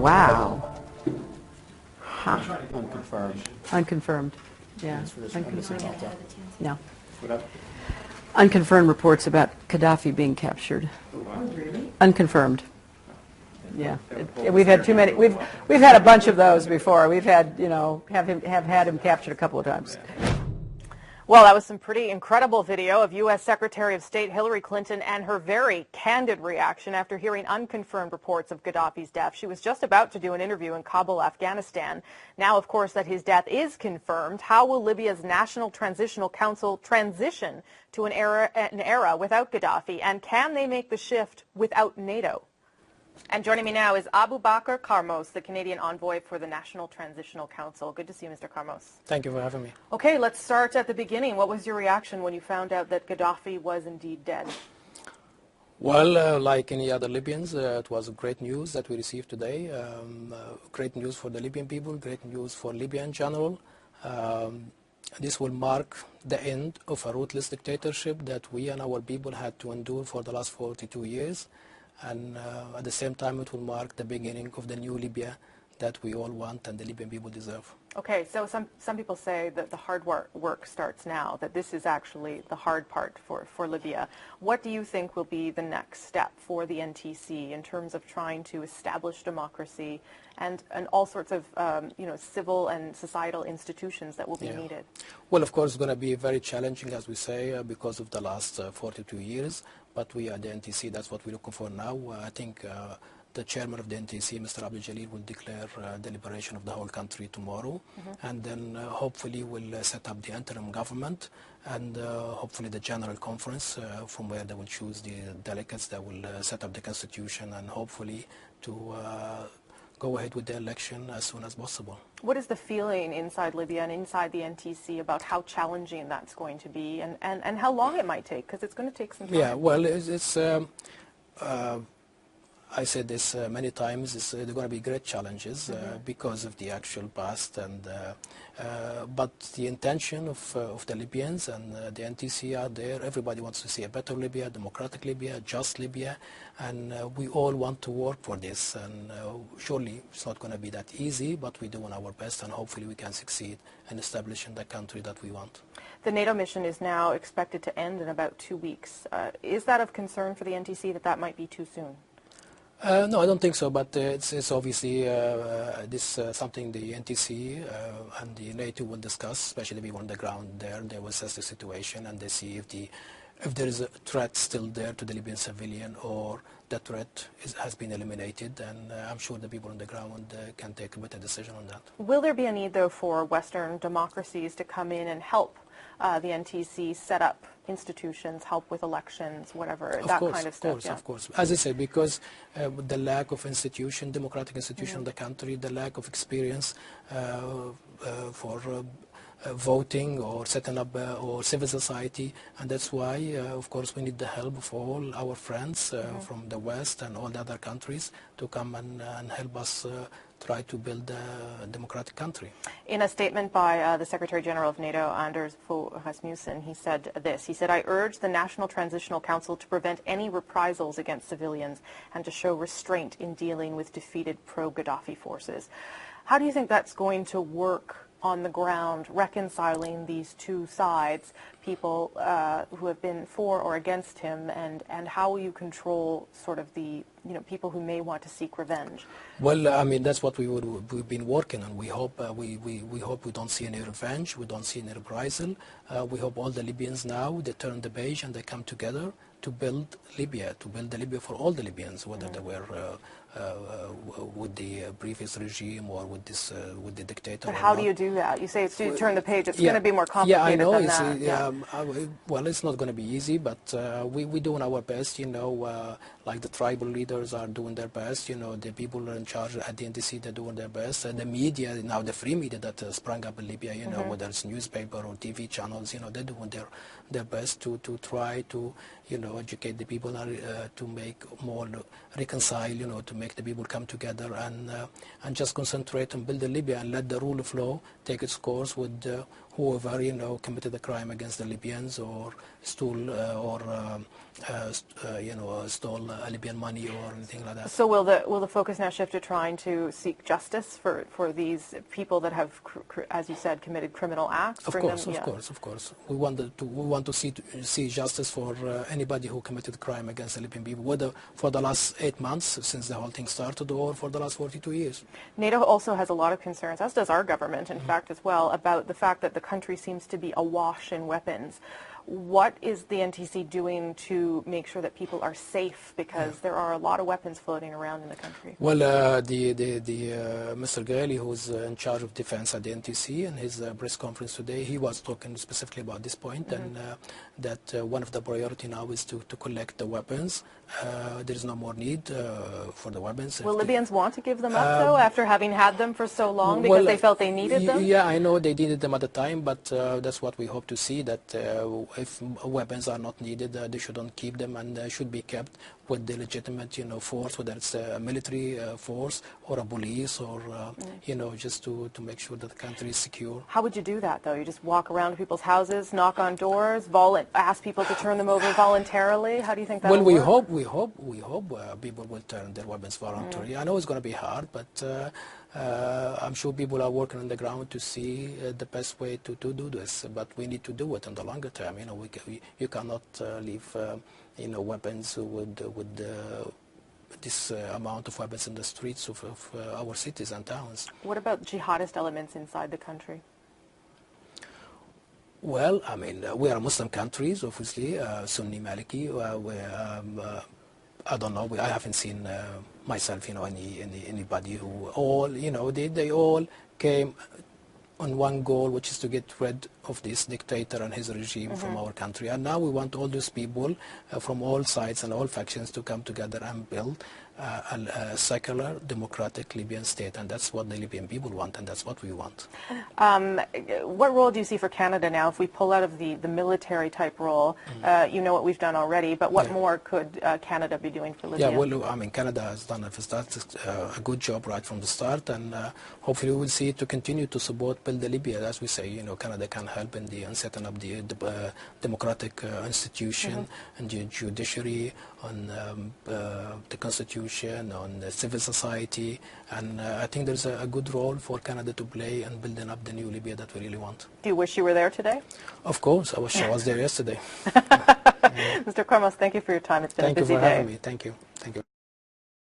Wow. Huh. Unconfirmed. Unconfirmed. Yeah. Unconfirmed. No. Unconfirmed reports about Gaddafi being captured. Unconfirmed. Yeah. We've had too many. We've had a bunch of those before. We've had, have had him captured a couple of times. Well, that was some pretty incredible video of U.S. Secretary of State Hillary Clinton and her very candid reaction after hearing unconfirmed reports of Gaddafi's death. She was just about to do an interview in Kabul, Afghanistan. Now, of course, that his death is confirmed, how will Libya's National Transitional Council transition to an era without Gaddafi? And can they make the shift without NATO? And joining me now is Abubaker Karmos, the Canadian envoy for the National Transitional Council. Good to see you, Mr. Karmos. Thank you for having me. Okay, let's start at the beginning. What was your reaction when you found out that Gaddafi was indeed dead? Well, like any other Libyans, it was great news that we received today. Great news for the Libyan people, great news for Libya in general. This will mark the end of a ruthless dictatorship that we and our people had to endure for the last 42 years. And at the same time, it will mark the beginning of the new Libya that we all want and the Libyan people deserve. Okay, so some people say that the hard work starts now, that this is actually the hard part for Libya. What do you think will be the next step for the NTC in terms of trying to establish democracy and all sorts of civil and societal institutions that will be needed? Well, of course, it's going to be very challenging, as we say, because of the last 42 years. But we at the NTC, that's what we're looking for now. I think the chairman of the NTC, Mr. Abdul Jalil, will declare the liberation of the whole country tomorrow. And then hopefully we'll set up the interim government and hopefully the general conference from where they will choose the delegates that will set up the constitution and hopefully to go ahead with the election as soon as possible. What is the feeling inside Libya and inside the NTC about how challenging that's going to be and how long it might take? Because it's going to take some time. Yeah, well, I said this many times, there are going to be great challenges because of the actual past, and but the intention of the Libyans and the NTC are there. Everybody wants to see a better Libya, democratic Libya, just Libya, and we all want to work for this. And surely it's not going to be that easy, but we're doing our best, and hopefully we can succeed in establishing the country that we want. The NATO mission is now expected to end in about 2 weeks. Is that of concern for the NTC that might be too soon? No, I don't think so, but it's obviously something the NTC and the NATO will discuss, especially the people on the ground there. They will assess the situation and they see if there is a threat still there to the Libyan civilian or the threat has been eliminated, and I'm sure the people on the ground can take a better decision on that. Will there be a need, though, for Western democracies to come in and help the NTC set up institutions, help with elections, whatever, kind of stuff? Of course. As I said, because the lack of institution, democratic institution in the country, the lack of experience for voting or setting up or civil society, and that's why, of course, we need the help of all our friends from the West and all the other countries to come and help us try to build a democratic country. In a statement by the Secretary General of NATO, Anders Fogh Rasmussen, he said this. He said, "I urge the National Transitional Council to prevent any reprisals against civilians and to show restraint in dealing with defeated pro-Gaddafi forces." How do you think that's going to work on the ground, reconciling these two sides, people who have been for or against him, and how will you control sort of the people who may want to seek revenge? Well, I mean, that's what we've been working on. We hope we hope we don't see any revenge, we don't see any reprisal. We hope all the Libyans now, they turn the page and they come together to build Libya, to build the Libya for all the Libyans, whether they were with the previous regime or with the dictator. But how do you do that? You say to turn the page. It's going to be more complicated than that. Well, it's not going to be easy, but we're doing our best. Like the tribal leaders are doing their best. The people who are in charge at the NTC, they're doing their best. And the media now, the free media that sprang up in Libya, whether it's newspaper or TV channels, they're doing their best to try to educate the people to make more reconcile, to make the people come together and just concentrate on building Libya and let the rule of law take its course with whoever, committed a crime against the Libyans or stole stole Libyan money or anything like that. So will the focus now shift to trying to seek justice for these people that have, as you said, committed criminal acts? Of course. We want to see justice for anybody who committed crime against the Libyan people, whether for the last 8 months since the whole thing started or for the last 42 years. NATO also has a lot of concerns, as does our government, in fact, as well, about the fact that the country seems to be awash in weapons. What is the NTC doing to make sure that people are safe? Because there are a lot of weapons floating around in the country. Well, Mr. Ghali, who's in charge of defense at the NTC, in his press conference today, he was talking specifically about this point, and that one of the priority now is to collect the weapons. There is no more need for the weapons. Will Libyans want to give them up, though, after having had them for so long, because they felt they needed them? Yeah, I know they needed them at the time, but that's what we hope to see, that if weapons are not needed, they shouldn't keep them, and should be kept with the legitimate, force, whether it's a military force or a police or, just to make sure that the country is secure. How would you do that, though? You just walk around to people's houses, knock on doors, ask people to turn them over voluntarily? How do you think that will work? We hope people will turn their weapons voluntarily. I know it's going to be hard, but I'm sure people are working on the ground to see the best way to do this. But we need to do it in the longer term. You cannot leave weapons with this amount of weapons in the streets of our cities and towns. What about jihadist elements inside the country? Well, we are Muslim countries, obviously, Sunni Maliki. I don't know. I haven't seen myself, anybody who they all came on one goal, which is to get rid of this dictator and his regime from our country. And now we want all those people from all sides and all factions to come together and build a secular, democratic Libyan state. And that's what the Libyan people want, and that's what we want. What role do you see for Canada now if we pull out of the military type role? You know what we've done already, but what more could Canada be doing for Libya? Yeah, well, Canada has done a good job right from the start, and hopefully we will see it to continue to support, build the Libya. As we say, Canada can help in setting up the democratic institution and the judiciary, on the constitution, on the civil society, and I think there's a good role for Canada to play in building up the new Libya that we really want. Do you wish you were there today? Of course, I wish I was there yesterday. Mr. Karmos, thank you for your time. It's been a busy day. Thank you for having me. Thank you.